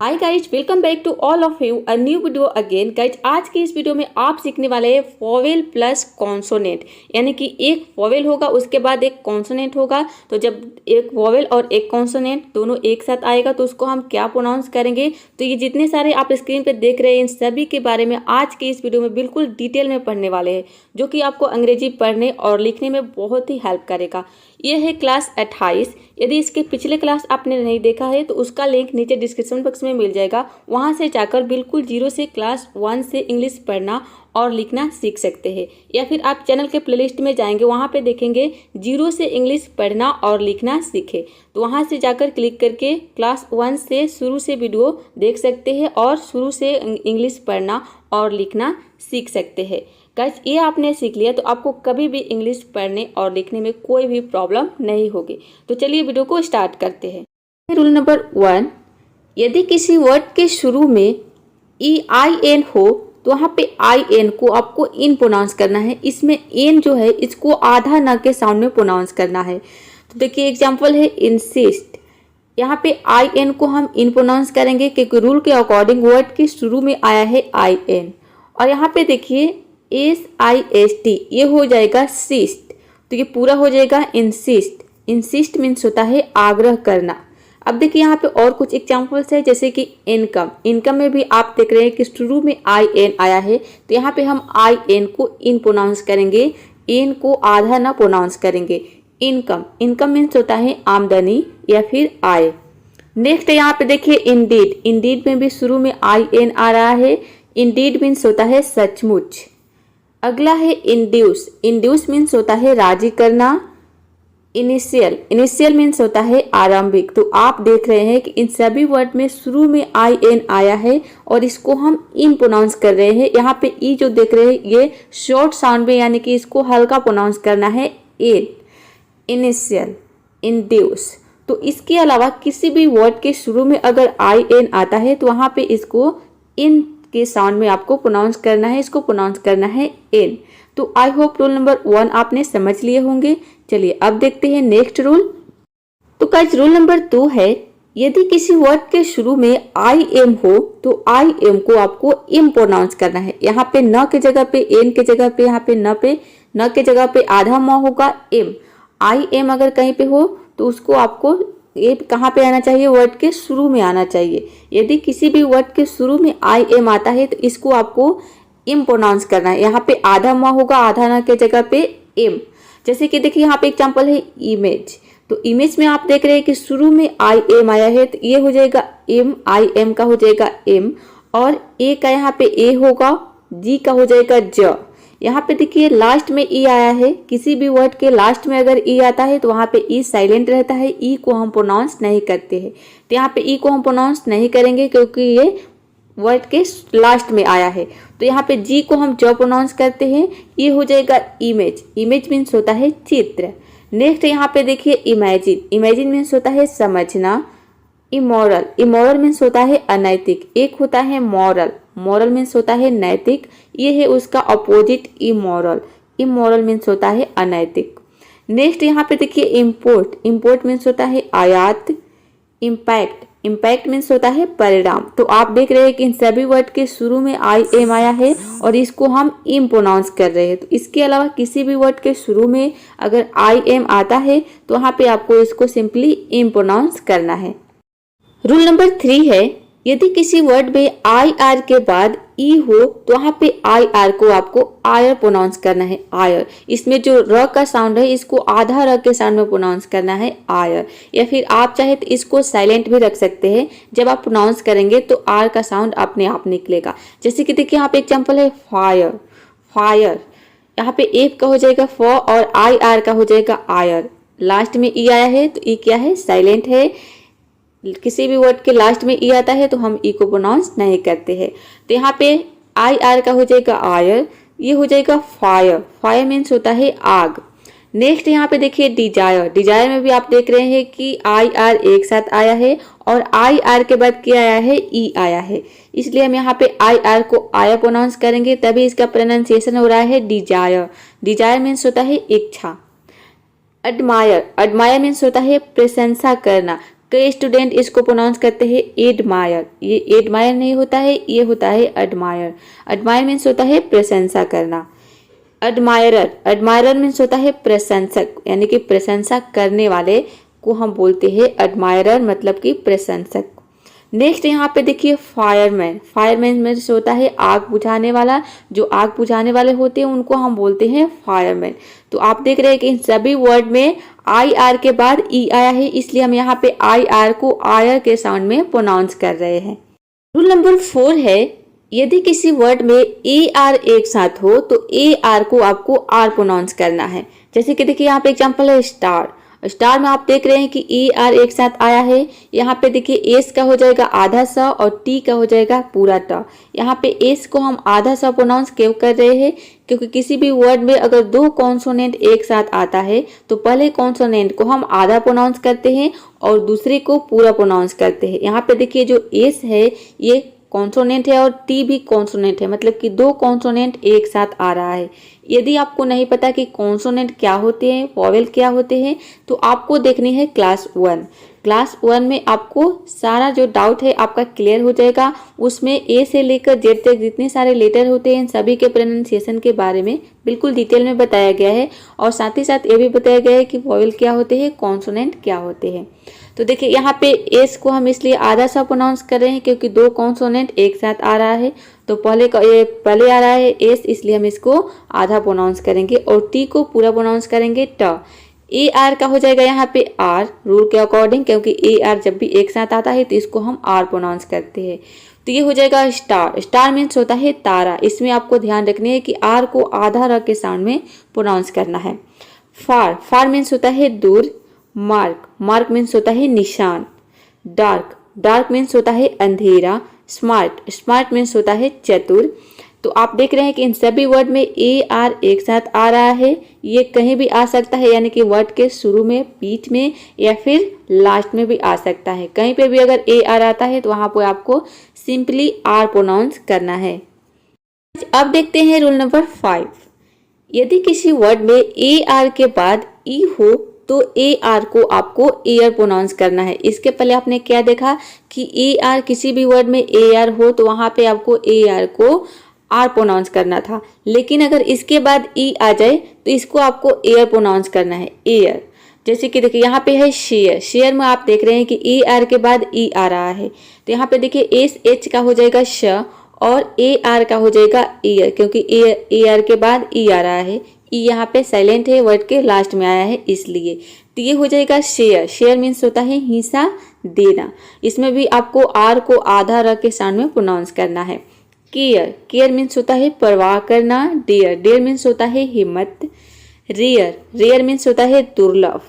Hi guys, welcome back to all of you a new video again. Guys, आज की इस video में आप सीखने वाले हैं वोवेल प्लस कॉन्सोनेंट, यानी कि एक वोवेल होगा उसके बाद एक कॉन्सोनेंट होगा। तो जब एक वोवेल और एक कॉन्सोनेंट दोनों एक साथ आएगा तो उसको हम क्या प्रोनाउंस करेंगे। तो ये जितने सारे आप स्क्रीन पे देख रहे हैं इन सभी के बारे में आज की इस वीडियो में बिल्कुल डिटेल में पढ़ने वाले हैं, जो कि आपको अंग्रेजी पढ़ने और लिखने में बहुत ही हेल्प करेगा। ये है क्लास 28। यदि इसके पिछले क्लास आपने नहीं देखा है तो उसका लिंक नीचे डिस्क्रिप्शन बॉक्स में मिल जाएगा, वहां से जाकर बिल्कुल जीरो से क्लास 1 से इंग्लिश पढ़ना और लिखना सीख सकते हैं। या फिर आप चैनल के प्लेलिस्ट में जाएंगे, वहां पे देखेंगे जीरो से इंग्लिश पढ़ना और लिखना सीखे, तो वहां से जाकर क्लिक करके क्लास 1 से शुरू से वीडियो देख सकते हैं और शुरू से इंग्लिश पढ़ना और लिखना सीख सकते हैं। गाइस, ये आपने सीख लिया तो आपको कभी भी इंग्लिश पढ़ने और लिखने में कोई भी प्रॉब्लम नहीं होगी। तो चलिए वीडियो को स्टार्ट करते हैं। रूल नंबर 1, यदि किसी वर्ड के शुरू में EIN हो तो वहाँ पे IN को आपको इन प्रोनाउंस करना है। इसमें एन जो है इसको आधा न के साउंड में प्रोनाउंस करना है। तो देखिए एग्जाम्पल है इंसिस्ट, यहाँ पे IN को हम इन प्रोनाउंस करेंगे क्योंकि रूल के अकॉर्डिंग वर्ड के शुरू में आया है IN। और यहाँ पे देखिए SIST, ये हो जाएगा सिस्ट, तो ये पूरा हो जाएगा इंसिस्ट। इंसिस्ट मीन्स होता है आग्रह करना। अब देखिए यहाँ पे और कुछ एग्जांपल्स है, जैसे कि इनकम। इनकम में भी आप देख रहे हैं कि शुरू में IN आया है, तो यहाँ पे हम IN को इन प्रोनाउंस करेंगे, इन को आधा ना प्रोनाउंस करेंगे। इनकम, इनकम मीन्स होता है आमदनी या फिर आय। नेक्स्ट यहाँ पे देखिए इंडीड। इंडीड में भी शुरू में IN आ रहा है। इंडीड मीन्स होता है सचमुच। अगला है इंड्यूस। इंड्यूस मीन्स होता है राजी करना। इनिशियल, इनिशियल मीन्स होता है आरंभिक। तो आप देख रहे हैं कि इन सभी वर्ड में शुरू में IN आया है और इसको हम इन प्रोनाउंस कर रहे हैं। यहाँ पे ई जो देख रहे हैं ये शॉर्ट साउंड में, यानी कि इसको हल्का प्रोनाउंस करना है इन। Initial, induce. तो इसके अलावा किसी भी वर्ड के शुरू में अगर IN आता है तो वहाँ पे इसको इन के साउंड में आपको प्रोनाउंस करना है, इसको प्रोनाउंस करना है इन। तो आई होप रूल नंबर 1 आपने समझ लिए होंगे। चलिए अब देखते हैं नेक्स्ट रूल। तो गाइस, रूल नंबर 2 है, यदि किसी वर्ड के शुरू में IM हो तो IM को आपको इम प्रोनाउंस करना है। यहाँ पे न के जगह पे, एन के जगह पे, यहाँ पे न के जगह पे आधा म होगा इम। IM अगर कहीं पे हो तो उसको आपको ये कहाँ पे आना चाहिए, वर्ड के शुरू में आना चाहिए। यदि किसी भी वर्ड के शुरू में IM आता है तो इसको आपको इम प्रोनाउंस करना है। यहाँ पे आधा म होगा, आधा न के जगह पे इम। जैसे कि देखिए यहाँ पे एग्जांपल है इमेज। तो इमेज में आप देख रहे हैं कि शुरू में IM आया है, तो ये हो जाएगा इम, IM का हो जाएगा इम, और ए का यहाँ पे ए होगा, जी का हो जाएगा ज। यहाँ पे देखिए लास्ट में ई आया है। किसी भी वर्ड के लास्ट में अगर ई आता है तो वहाँ पे ई साइलेंट रहता है, ई को हम प्रोनाउंस नहीं करते हैं। तो यहाँ पे ई को हम प्रोनाउंस नहीं करेंगे क्योंकि ये वर्ड के लास्ट में आया है। तो यहाँ पे जी को हम ज प्रोनाउंस करते हैं, ये हो जाएगा इमेज। इमेज मीन्स होता है चित्र। नेक्स्ट यहाँ पे देखिए इमेजिन। इमेजिन मीन्स होता है समझना। इमोरल, इमोरल मीन्स होता है अनैतिक। एक होता है मॉरल, मॉरल मीन्स होता है नैतिक, ये है उसका अपोजिट इमोरल। इमोरल मीन्स होता है अनैतिक। नेक्स्ट यहाँ पे देखिए इम्पोर्ट। इम्पोर्ट मीन्स होता है आयात। इम्पैक्ट, इम्पैक्ट मीन्स होता है परिणाम। तो आप देख रहे हैं कि इन सभी वर्ड के शुरू में IM आया है और इसको हम इम प्रोनाउंस कर रहे हैं। तो इसके अलावा किसी भी वर्ड के शुरू में अगर IM आता है तो वहाँ पे आपको इसको सिंपली इम प्रोनाउंस करना है। रूल नंबर 3 है, यदि किसी वर्ड में IR के बाद ई हो तो वहाँ पे IR को आपको आयर प्रोनाउंस करना है। आयर, इसमें जो र का साउंड है इसको आधा र के साउंड में प्रोनाउंस करना है आयर। या फिर आप चाहे तो इसको साइलेंट भी रख सकते हैं। जब आप प्रोनाउंस करेंगे तो आर का साउंड अपने आप निकलेगा। जैसे कि देखिए यहाँ पे एग्जाम्पल है फायर। फायर, यहाँ पे एफ का हो जाएगा फ और IR का हो जाएगा आयर। लास्ट में ई आया है तो ई क्या है, साइलेंट है। किसी भी वर्ड के लास्ट में ई आता है तो हम ई को प्रोनाउंस नहीं करते हैं। तो यहाँ पे IR का हो जाएगा आयर, ये हो जाएगा फायर। फायर मीन्स होता है आग। नेक्स्ट यहाँ पे देखिए डिजायर। डिजायर में भी आप देख रहे हैं कि IR एक साथ आया है और IR के बाद क्या आया है, ई आया है, इसलिए हम यहाँ पे IR को आयर प्रोनाउंस करेंगे, तभी इसका प्रोनाउंसिएशन हो रहा है डिजायर। डिजायर मीन्स होता है इच्छा। एडमायर, एडमायर मीन्स होता है प्रशंसा करना। कई स्टूडेंट इसको प्रोनाउंस करते हैं एडमायर, ये एडमायर नहीं होता है, ये होता है एडमायर। एडमायर मीन्स होता है प्रशंसा करना। एडमायरर, एडमायरर मीन्स होता है प्रशंसक, यानी कि प्रशंसा करने वाले को हम बोलते हैं एडमायरर, मतलब कि प्रशंसक। नेक्स्ट यहाँ पे देखिए फायरमैन, फायरमैन में से होता है आग बुझाने वाला, जो आग बुझाने वाले होते हैं उनको हम बोलते हैं फायरमैन। तो आप देख रहे हैं कि इन सभी वर्ड में आई आर के बाद ई आया है, इसलिए हम यहाँ पे आई आर को आयर के साउंड में प्रोनाउंस कर रहे हैं। रूल नंबर 4 है, यदि किसी वर्ड में ए आर एक साथ हो तो ए आर को आपको आर प्रोनाउंस करना है। जैसे कि देखिए यहाँ पे एग्जाम्पल है स्टार, स्टार में आप देख रहे हैं कि ए आर एक साथ आया है। यहाँ पे देखिए एस का हो जाएगा आधा स और टी का हो जाएगा पूरा ट। यहाँ पे एस को हम आधा स प्रोनाउंस क्यों कर रहे हैं, क्योंकि किसी भी वर्ड में अगर दो कॉन्सोनेंट एक साथ आता है तो पहले कॉन्सोनेंट को हम आधा प्रोनाउंस करते हैं और दूसरे को पूरा प्रोनाउंस करते हैं। यहाँ पे देखिए जो एस है ये कॉन्सोनेंट है और टी भी कॉन्सोनेंट है, मतलब कि दो कॉन्सोनेंट एक साथ आ रहा है। यदि आपको नहीं पता कि कॉन्सोनेंट क्या होते हैं, वॉवेल क्या होते हैं, तो आपको देखनी है क्लास 1। क्लास 1 में आपको सारा जो डाउट है आपका क्लियर हो जाएगा। उसमें ए से लेकर जेड तक जितने सारे लेटर होते हैं इन सभी के प्रोनाउंसिएशन के बारे में बिल्कुल डिटेल में बताया गया है, और साथ ही साथ ये भी बताया गया है कि वॉवेल क्या होते हैं, कॉन्सोनेंट क्या होते हैं। तो देखिए यहाँ पे एस को हम इसलिए आधा सा प्रोनाउंस कर रहे हैं क्योंकि दो कॉन्सोनेंट एक साथ आ रहा है, तो पहले आ रहा है एस, इसलिए हम इसको आधा प्रोनाउंस करेंगे, और टी को पूरा प्रोनाउंस करेंगे ट। ए आर का हो जाएगा यहाँ पे आर, रूल के अकॉर्डिंग, क्योंकि ए आर जब भी एक साथ आता है तो इसको हम आर प्रोनाउंस करते हैं। तो ये हो जाएगा स्टार, स्टार मीन्स होता है तारा। इसमें आपको ध्यान रखनी है कि आर को आधा र के साउंड में प्रोनाउंस करना है। फार, फार मीन्स होता है दूर। मार्क, मार्क मीन्स होता है निशान। डार्क, डार्क मीन्स होता है अंधेरा। स्मार्ट, स्मार्ट मीन्स होता है चतुर। तो आप देख रहे हैं कि इन सभी वर्ड में ए आर एक साथ आ रहा है। ये कहीं भी आ सकता है, यानी कि वर्ड के शुरू में, बीच में या फिर लास्ट में भी आ सकता है। कहीं पे भी अगर ए आर आता है तो वहां पर आपको सिंपली आर प्रोनाउंस करना है। अब देखते हैं रूल नंबर 5। यदि किसी वर्ड में ए आर के बाद ई हो तो ए आर को आपको एयर प्रोनाउंस करना है। इसके पहले आपने क्या देखा कि ए आर किसी भी वर्ड में ए आर हो तो वहां पे आपको ए आर को आर प्रोनाउंस करना था, लेकिन अगर इसके बाद ई आ जाए तो इसको आपको एयर प्रोनाउंस करना है, एयर। जैसे कि देखिए यहाँ पे है शेयर, शेयर में आप देख रहे हैं कि ए आर के बाद ई आ रहा है, तो यहाँ पे देखिए एस एच का हो जाएगा श और ए आर का हो जाएगा एयर, क्योंकि ए आर के बाद ई आ रहा है। ई यहाँ पे साइलेंट है, वर्ड के लास्ट में आया है इसलिए। तो ये हो जाएगा शेयर, शेयर मीन्स होता है हिस्सा देना। इसमें भी आपको आर को आधा र के साउंड में प्रोनाउंस करना है। केयर, केयर मीन्स होता है परवाह करना। डेयर, डेयर मीन्स होता है हिम्मत। रेयर, रेयर मीन्स होता है दुर्लभ।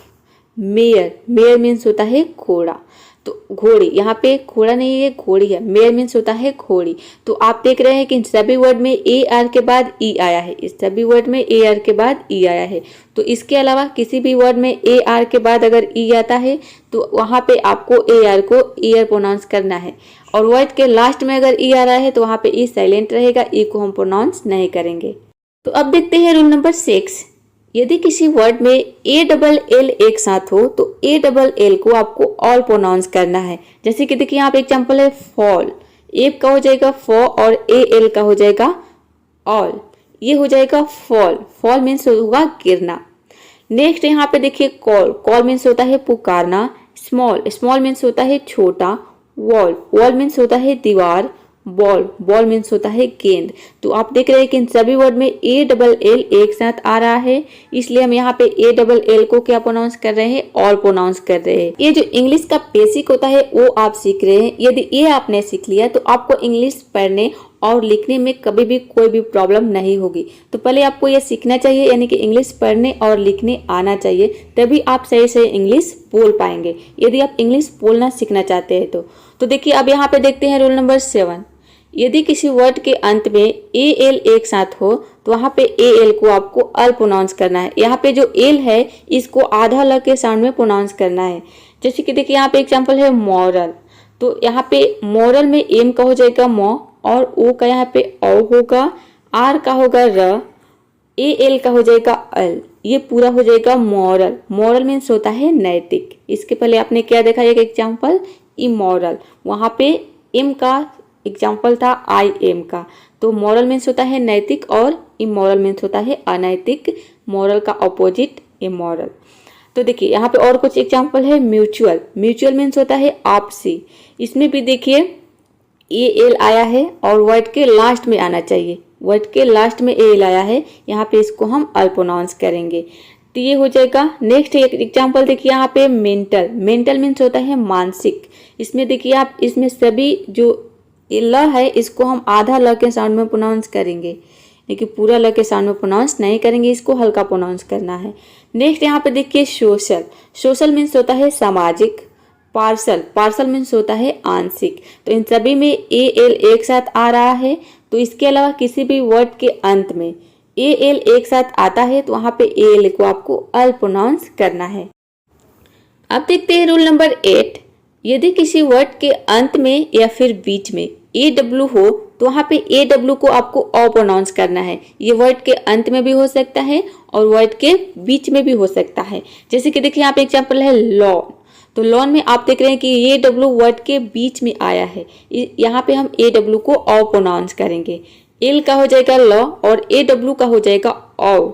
मेयर, मेयर मीन्स होता है घोड़ा। तो घोड़ी, यहाँ पे घोड़ा नहीं है, घोड़ी है। मेयर मीन्स होता है घोड़ी। तो आप देख रहे हैं कि इन सभी वर्ड में ए आर के बाद ई आया है, इस सभी वर्ड में ए आर के बाद ई आया है। तो इसके अलावा किसी भी वर्ड में ए आर के बाद अगर ई आता है तो वहाँ पे आपको ए आर को एयर प्रोनाउंस करना है, और वर्ड के लास्ट में अगर ई आ रहा है तो वहाँ पे ई साइलेंट रहेगा, ई को हम प्रोनाउंस नहीं करेंगे। तो अब देखते हैं रूल नंबर 6। यदि किसी वर्ड में ए डबल एल एक साथ हो तो ए डबल एल को आपको ऑल प्रोनाउंस करना है। जैसे कि देखिए यहाँ पे एग्जाम्पल है फॉल, ए का हो जाएगा फॉ और ए एल का हो जाएगा ऑल, ये हो जाएगा फॉल। फॉल मीन्स होगा गिरना। नेक्स्ट यहाँ पे देखिए कॉल, कॉल मीन्स होता है पुकारना। स्मॉल, स्मॉल मीन्स होता है छोटा। वॉल, वॉल मीन्स होता है दीवार। बॉल, बॉल मीन्स होता है गेंद। तो आप देख रहे हैं कि इन सभी वर्ड में ए डबल एल एक साथ आ रहा है, इसलिए हम यहाँ पे ए डबल एल को क्या प्रोनाउंस कर रहे हैं, ऑल प्रोनाउंस कर रहे हैं। ये जो इंग्लिश का बेसिक होता है वो आप सीख रहे हैं। यदि ये आपने सीख लिया तो आपको इंग्लिश पढ़ने और लिखने में कभी भी कोई भी प्रॉब्लम नहीं होगी। तो पहले आपको ये सीखना चाहिए, यानी कि इंग्लिश पढ़ने और लिखने आना चाहिए, तभी आप सही सही इंग्लिश बोल पाएंगे। यदि आप इंग्लिश बोलना सीखना चाहते हैं तो देखिए अब यहाँ पे देखते हैं रूल नंबर 7। यदि किसी वर्ड के अंत में ए एल एक साथ हो तो वहाँ पे ए एल को आपको अल प्रोनाउंस करना है। यहाँ पे जो एल है इसको आधा ल के साउंड में प्रोनाउंस करना है। जैसे कि देखिए यहाँ पे एग्जाम्पल है मॉरल, तो यहाँ पे मॉरल में एम का हो जाएगा मॉ और ओ का यहाँ पे औ होगा, आर का होगा र, ए एल का हो जाएगा अल। ये पूरा हो जाएगा मॉरल। मॉरल मीन्स होता है नैतिक। इसके पहले आपने क्या देखा, एक एग्जाम्पल इमोरल, वहाँ पे एम का एग्जाम्पल था आई एम का। तो मॉरल मीन्स होता है नैतिक और इमोरल मीन्स होता है अनैतिक। मॉरल का ऑपोजिट इमोरल। तो देखिए यहाँ पे और कुछ एग्जाम्पल है। म्यूचुअल, म्यूचुअल मीन्स होता है आपसी। इसमें भी देखिए ए एल आया है और वर्ड के लास्ट में आना चाहिए। वर्ड के लास्ट में ए एल आया है, यहाँ पे इसको हम अल प्रोनाउंस करेंगे, तो ये हो जाएगा। नेक्स्ट एक एग्जाम्पल देखिए यहाँ पे मेंटल। मेंटल मीन्स होता है मानसिक। इसमें देखिए आप, इसमें सभी जो ल है इसको हम आधा ल के साउंड में प्रोनाउंस करेंगे, लेकिन पूरा ल के साउंड में प्रोनाउंस नहीं करेंगे, इसको हल्का प्रोनाउंस करना है। नेक्स्ट यहाँ पे देखिए सोशल। सोशल मीन्स होता है सामाजिक। पार्सल, पार्सल मीन्स होता है आंशिक। तो इन सभी में ए एल एक साथ आ रहा है। तो इसके अलावा किसी भी वर्ड के अंत में ए एल एक साथ आता है तो वहाँ पे ए एल को आपको अल प्रोनाउंस करना है। अब देखते हैं रूल नंबर 8। यदि किसी वर्ड के अंत में या फिर बीच में ए डब्ल्यू हो तो वहाँ पे ए डब्ल्यू को आपको अ प्रोनाउंस करना है। ये वर्ड के अंत में भी हो सकता है और वर्ड के बीच में भी हो सकता है। जैसे कि देखिए यहाँ पे एग्जाम्पल है लॉन। तो लॉन में आप देख रहे हैं कि ए डब्ल्यू वर्ड के बीच में आया है, यहाँ पे हम ए डब्ल्यू को अ प्रोनाउंस करेंगे। एल का हो जाएगा ल और ए डब्ल्यू का हो जाएगा औ।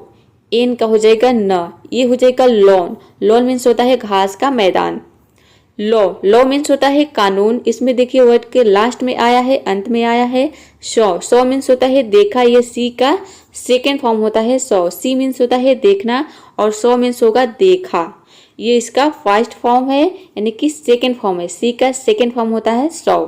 एन का हो जाएगा न, ये हो जाएगा लॉन। लॉन मीन्स होता है घास का मैदान। लॉ, लॉ मीन्स होता है कानून। इसमें देखिए वर्ड के लास्ट में आया है, अंत में आया है सॉ। सॉ मीन्स होता है देखा, ये सी का सेकेंड फॉर्म होता है सॉ। सी मीन्स होता है देखना और सॉ मीन्स होगा देखा, ये इसका फर्स्ट फॉर्म है, यानी कि सेकेंड फॉर्म है। सी का सेकेंड फॉर्म होता है सॉ।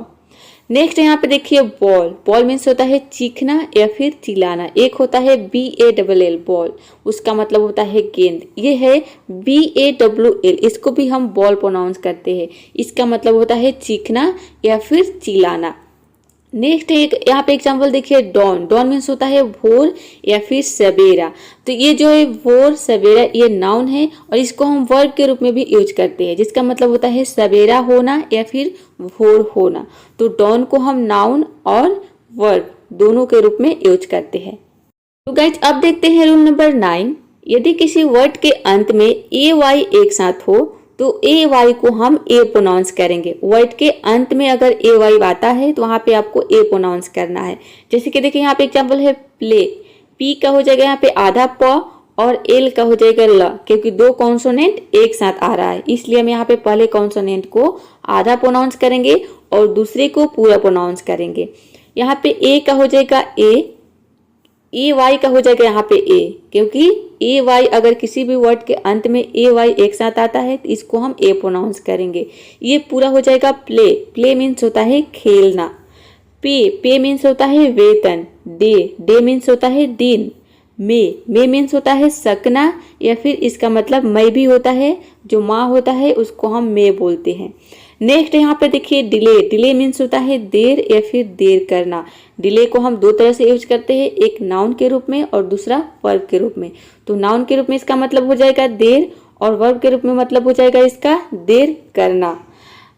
नेक्स्ट यहाँ पे देखिए बॉल। बॉल मीन्स होता है चीखना या फिर चिल्लाना। एक होता है B A double L ball, उसका मतलब होता है गेंद। ये है बी ए डब्ल्यू एल, इसको भी हम बॉल प्रोनाउंस करते हैं, इसका मतलब होता है चीखना या फिर चिल्लाना। नेक्स्ट एक यहाँ पे एग्जाम्पल देखिए डॉन। डॉन मीन्स होता है भोर या फिर सवेरा। तो ये जो है भोर सवेरा ये नाउन है और इसको हम वर्ब के रूप में भी यूज करते हैं, जिसका मतलब होता है सवेरा होना या फिर भोर होना। तो डॉन को हम नाउन और वर्ब दोनों के रूप में यूज करते हैं। तो गाइज अब देखते हैं रूल नंबर 9। यदि किसी वर्ड के अंत में ए वाई एक साथ हो तो ए वाई को हम ए प्रोनाउंस करेंगे। वर्ड के अंत में अगर ए वाई आता है तो वहाँ पे आपको ए प्रोनाउंस करना है। जैसे कि देखिए यहाँ पे एग्जाम्पल है प्ले। पी का हो जाएगा यहाँ पे आधा प और एल का हो जाएगा ल, क्योंकि दो कॉन्सोनेंट एक साथ आ रहा है, इसलिए हम यहाँ पे पहले कॉन्सोनेंट को आधा प्रोनाउंस करेंगे और दूसरे को पूरा प्रोनाउंस करेंगे। यहाँ पे ए का हो जाएगा ए वाई का हो जाएगा यहाँ पे ए, क्योंकि ए वाई अगर किसी भी वर्ड के अंत में ए वाई एक साथ आता है तो इसको हम ए प्रोनाउंस करेंगे। ये पूरा हो जाएगा प्ले। प्ले मीन्स होता है खेलना। पे मीन्स होता है वेतन। डे मीन्स होता है दिन। मे मीन्स होता है सकना या फिर इसका मतलब मई भी होता है, जो माँ होता है उसको हम मे बोलते हैं। नेक्स्ट यहाँ पे देखिए डिले। डिले मीन्स होता है देर या फिर देर करना। डिले को हम दो तरह से यूज करते हैं, एक नाउन के रूप में और दूसरा वर्ब के रूप में। तो नाउन के रूप में इसका मतलब हो जाएगा देर और वर्ब के रूप में मतलब हो जाएगा इसका देर करना।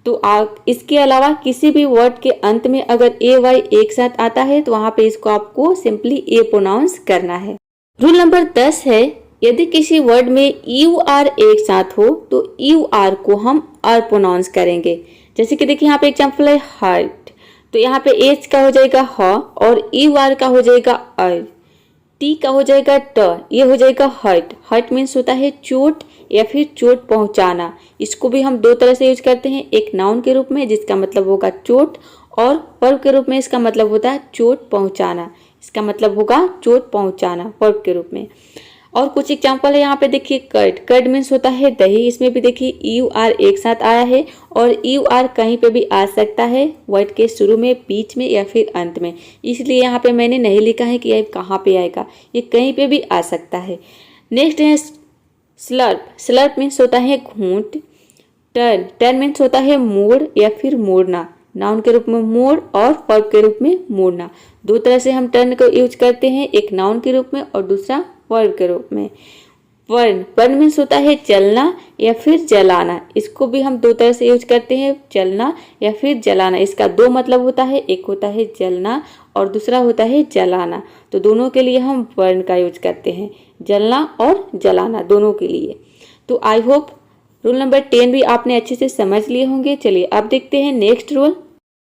तो इसके अलावा किसी भी वर्ड के अंत में अगर ए वाई एक साथ आता है तो वहाँ पे इसको आपको सिंपली ए प्रोनाउंस करना है। रूल नंबर 10 है, यदि किसी वर्ड में यू आर एक साथ हो तो यू आर को हम आर प्रोनाउंस करेंगे। जैसे कि देखिए यहाँ पे एग्जाम्पल है हर्ट। तो यहाँ पे एच का हो जाएगा ह और यू आर का हो जाएगा अर। टी का हो जाएगा ट, ये हो जाएगा हर्ट। हर्ट मीन्स होता है चोट या फिर चोट पहुंचाना। इसको भी हम दो तरह से यूज करते हैं, एक नाउन के रूप में जिसका मतलब होगा चोट और वर्ब के रूप में इसका मतलब होता है चोट पहुंचाना। इसका मतलब होगा चोट पहुंचाना वर्ब के रूप में। और कुछ एग्जाम्पल है यहाँ पे देखिए कर्ड। कर्ड मीन्स होता है दही। इसमें भी देखिए यू आर एक साथ आया है और यू आर कहीं पे भी आ सकता है, वर्ड के शुरू में, बीच में या फिर अंत में, इसलिए यहाँ पे मैंने नहीं लिखा है कि ये कहाँ पे आएगा, ये कहीं पे भी आ सकता है। नेक्स्ट है स्लर्प। स्लर्प मीन्स होता है घूंट। टर्न। टर्न मीन्स होता है मोड़ या फिर मोड़ना। नाउन के रूप में मोड़ और वर्ब के रूप में मोड़ना। दो तरह से हम टर्न को यूज करते हैं, एक नाउन के रूप में और दूसरा वर्ब के रूप में। बर्न, बर्न मीन्स होता है जलना या फिर जलाना। इसको भी हम दो तरह से यूज करते हैं, जलना या फिर जलाना। इसका दो मतलब होता है, एक होता है जलना और दूसरा होता है जलाना। तो दोनों के लिए हम बर्न का यूज करते हैं, जलना और जलाना दोनों के लिए। तो आई होप रूल नंबर 10 भी आपने अच्छे से समझ लिए होंगे। चलिए अब देखते हैं नेक्स्ट रूल।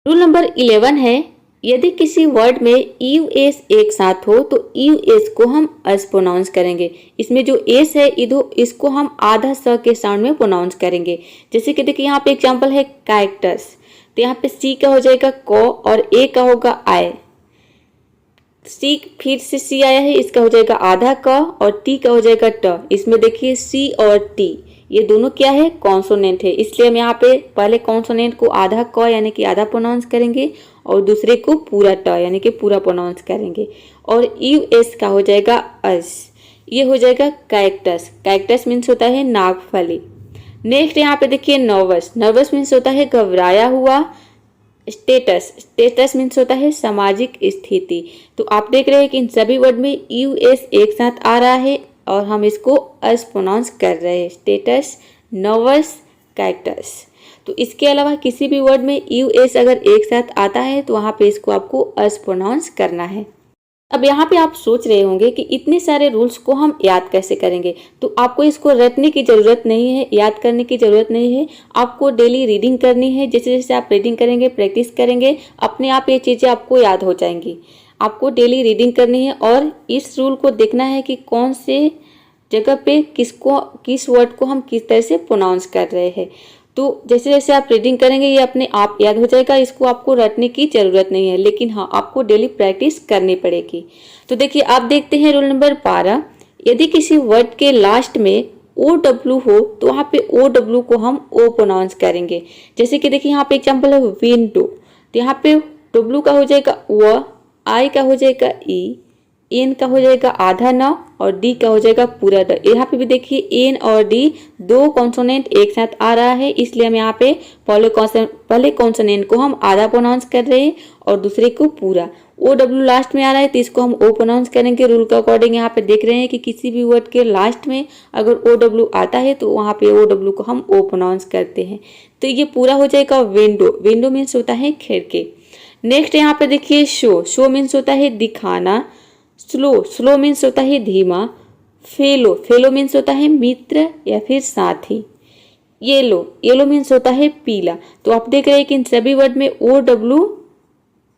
रूल नंबर 11 है, यदि किसी वर्ड में यूएस एक साथ हो तो यूएस को हम अस प्रोनाउंस करेंगे। इसमें जो एस है इसको हम आधा स के साउंड में प्रोनाउंस करेंगे। जैसे कि देखिए यहाँ पे एग्जांपल है कैक्टस, तो यहाँ पे सी का हो जाएगा क और ए का होगा आई। सी फिर से सी आया है, इसका हो जाएगा आधा क और टी का हो जाएगा ट। इसमें देखिए सी और टी ये दोनों क्या है, कॉन्सोनेंट है, इसलिए हम यहाँ पे पहले कॉन्सोनेंट को आधा क यानी कि आधा प्रोनाउंस करेंगे और दूसरे को पूरा ट यानी कि पूरा प्रोनाउंस करेंगे। और यूएस का हो जाएगा अस, ये हो जाएगा कैक्टस। कैक्टस मीन्स होता है नागफली। नेक्स्ट यहाँ पे देखिए नर्वस, नर्वस मीन्स होता है घबराया हुआ। स्टेटस, स्टेटस मीन्स होता है सामाजिक स्थिति। तो आप देख रहे हैं कि इन सभी वर्ड में यूएस एक साथ आ रहा है और हम इसको अस प्रोनाउंस कर रहे हैं, स्टेटस, नर्वस, कैक्टस। तो इसके अलावा किसी भी वर्ड में यूएस अगर एक साथ आता है तो वहाँ पे इसको आपको अस प्रोनाउंस करना है। अब यहाँ पे आप सोच रहे होंगे कि इतने सारे रूल्स को हम याद कैसे करेंगे। तो आपको इसको रटने की ज़रूरत नहीं है, याद करने की ज़रूरत नहीं है, आपको डेली रीडिंग करनी है। जैसे जैसे आप रीडिंग करेंगे, प्रैक्टिस करेंगे, अपने आप ये चीज़ें आपको याद हो जाएंगी। आपको डेली रीडिंग करनी है और इस रूल को देखना है कि कौन से जगह पे किस वर्ड को हम किस तरह से प्रोनाउंस कर रहे हैं। तो जैसे जैसे आप रीडिंग करेंगे ये अपने आप याद हो जाएगा, इसको आपको रटने की ज़रूरत नहीं है, लेकिन हाँ आपको डेली प्रैक्टिस करनी पड़ेगी। तो देखिए आप देखते हैं रूल नंबर 12, यदि किसी वर्ड के लास्ट में ओ डब्ल्यू हो तो वहाँ पे ओ डब्ल्यू को हम ओ प्रोनाउंस करेंगे। जैसे कि देखिए यहाँ पे एग्जाम्पल है विंडो, तो यहाँ पे डब्ल्यू का हो जाएगा व, आई का हो जाएगा ई, एन का हो जाएगा आधा न और डी का हो जाएगा पूरा ड। यहाँ पे भी देखिए एन और डी दो कॉन्सोनेंट एक साथ आ रहा है, इसलिए हम यहाँ पे पहले कॉन्सोनेंट को हम आधा प्रोनाउंस कर रहे हैं और दूसरे को पूरा। ओ डब्ल्यू लास्ट में आ रहा है तो इसको हम ओ प्रोनाउंस करेंगे। रूल के अकॉर्डिंग यहाँ पे देख रहे हैं कि किसी भी वर्ड के लास्ट में अगर ओ डब्ल्यू आता है तो वहाँ पे ओ डब्ल्यू को हम ओ प्रोनाउंस करते हैं। तो ये पूरा हो जाएगा विंडो, विंडो मीन्स होता है खिड़की। नेक्स्ट यहाँ पे देखिए शो, शो मीन्स होता है दिखाना। स्लो, स्लो मीन्स होता है धीमा। फेलो, फेलो मीन्स होता है मित्र या फिर साथी। येलो, येलो मीन्स होता है पीला। तो आप देख रहे हैं कि इन सभी वर्ड में ओ डब्ल्यू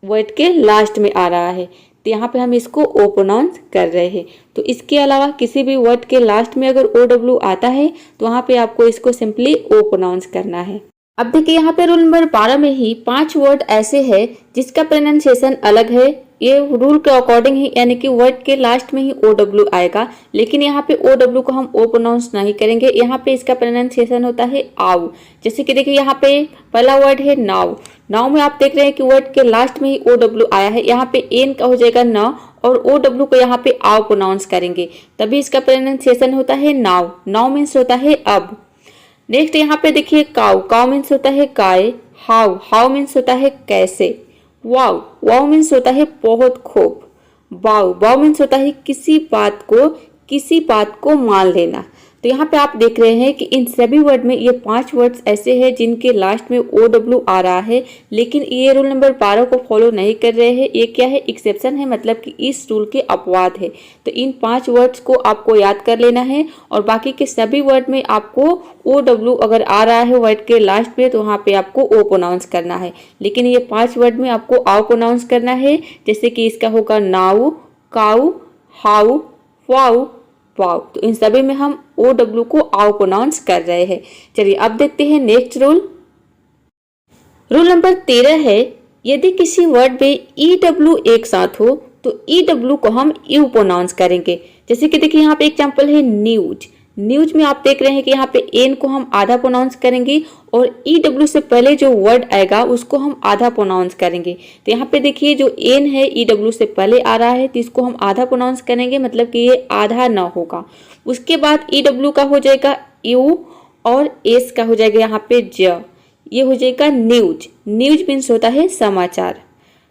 वर्ड के लास्ट में आ रहा है, तो यहाँ पे हम इसको ओ प्रोनाउंस कर रहे हैं। तो इसके अलावा किसी भी वर्ड के लास्ट में अगर ओ डब्ल्यू आता है तो वहाँ पे आपको इसको सिंपली ओ प्रोनाउंस करना है। अब देखिए यहाँ पे रूल नंबर 12 में ही 5 वर्ड ऐसे हैं जिसका प्रोनाउंसिएशन अलग है। ये रूल के अकॉर्डिंग ही यानी कि वर्ड के लास्ट में ही ओ डब्ल्यू आएगा, लेकिन यहाँ पे ओ डब्ल्यू को हम ओ प्रोनाउंस नहीं करेंगे। यहाँ पे इसका प्रोनाउंसिएशन होता है आउ। जैसे कि देखिए यहाँ पे पहला वर्ड है नाउ, नाउ में आप देख रहे हैं कि वर्ड के लास्ट में ही ओ डब्ल्यू आया है। यहाँ पे एन का हो जाएगा न और ओ डब्ल्यू को यहाँ पे आउ प्रोनाउंस करेंगे, तभी इसका प्रोनाउंसिएशन होता है नाउ। नाउ मीन्स होता है अब। नेक्स्ट यहाँ पे देखिए काउ, काउ मीन्स होता है गाय। हाउ, हाउ मीन्स होता है कैसे। वाव, वाव मीन्स होता है बहुत खूब। वाव, वाव मीन्स होता है किसी बात को मान लेना। तो यहाँ पे आप देख रहे हैं कि इन सभी वर्ड में ये 5 वर्ड्स ऐसे हैं जिनके लास्ट में ओ डब्ल्यू आ रहा है, लेकिन ये रूल नंबर 12 को फॉलो नहीं कर रहे हैं। ये क्या है, एक्सेप्शन है, मतलब कि इस रूल के अपवाद है। तो इन 5 वर्ड्स को आपको याद कर लेना है और बाकी के सभी वर्ड में आपको ओ डब्ल्यू अगर आ रहा है वर्ड के लास्ट में तो वहाँ पे आपको ओ प्रोनाउंस करना है, लेकिन ये 5 वर्ड में आपको आओ प्रोनाउंस करना है। जैसे कि इसका होगा नाउ, काउ, हाउ, वाउ, वाव। तो इन सभी में हम ओ डब्ल्यू को आओ प्रोनाउंस कर रहे हैं। चलिए अब देखते हैं नेक्स्ट रूल। रूल नंबर 13 है, यदि किसी वर्ड में ई डब्ल्यू एक साथ हो तो ई डब्ल्यू को हम यू प्रोनाउंस करेंगे। जैसे कि देखिए यहाँ पे एग्जांपल है न्यूज, न्यूज में आप देख रहे हैं कि यहाँ पे एन को हम आधा प्रोनाउंस करेंगे और ई डब्ल्यू से पहले जो वर्ड आएगा उसको हम आधा प्रोनाउंस करेंगे। तो यहाँ पे देखिए जो एन है ई डब्ल्यू से पहले आ रहा है तो इसको हम आधा प्रोनाउंस करेंगे, मतलब कि ये आधा ना होगा। उसके बाद ई डब्ल्यू का हो जाएगा यू और एस का हो जाएगा यहाँ पे ज, ये हो जाएगा न्यूज। न्यूज मीन्स होता है समाचार।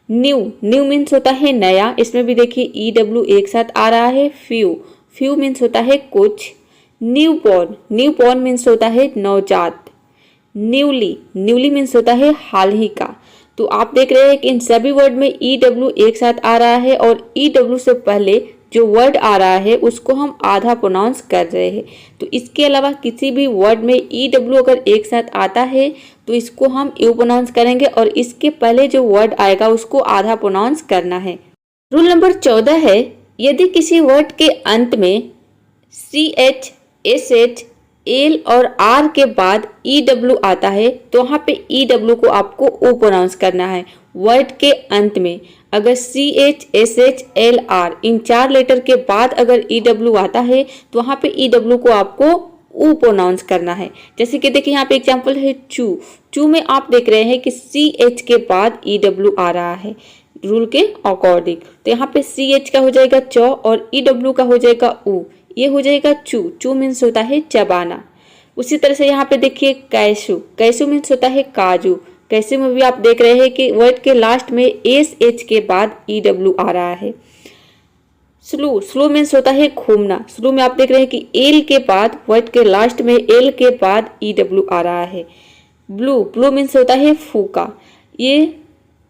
न्यू, न्यू मीन्स होता है नया। इसमें भी देखिए ई डब्ल्यू एक साथ आ रहा है। फ्यू, फ्यू मीन्स होता है कुछ। न्यू बॉर्न मीन्स होता है नवजात। न्यूली मीन्स होता है हाल ही का। तो आप देख रहे हैं कि इन सभी वर्ड में EW एक साथ आ रहा है और EW से पहले जो वर्ड आ रहा है उसको हम आधा प्रोनाउंस कर रहे हैं। तो इसके अलावा किसी भी वर्ड में EW अगर एक साथ आता है तो इसको हम यू प्रोनाउंस करेंगे और इसके पहले जो वर्ड आएगा उसको आधा प्रोनाउंस करना है। रूल नंबर 14 है, यदि किसी वर्ड के अंत में CH, SH, L और R के बाद EW आता है तो वहाँ पे EW को आपको ओ प्रोनाउंस करना है। वर्ड के अंत में अगर CH, SH, L, R इन 4 लेटर के बाद अगर EW आता है तो वहाँ पे EW को आपको ऊ प्रोनाउंस करना है। जैसे कि देखिए यहाँ पे एग्जांपल है चू में आप देख रहे हैं कि CH के बाद EW आ रहा है रूल के अकॉर्डिंग। तो यहाँ पे CH का हो जाएगा च और EW का हो जाएगा ऊ, ये हो जाएगा चू मीन्स होता है चबाना। उसी तरह से यहाँ पे देखिए कैसू मीन्स होता है काजू। कैसे में भी आप देख रहे हैं कि वर्ड के लास्ट में SH के बाद EW आ रहा है। स्लो मीन्स होता है घूमना। स्लो में आप देख रहे हैं कि एल के बाद वर्ड के लास्ट में एल के बाद EW आ रहा है। ब्लू मीन्स होता है फूका। ये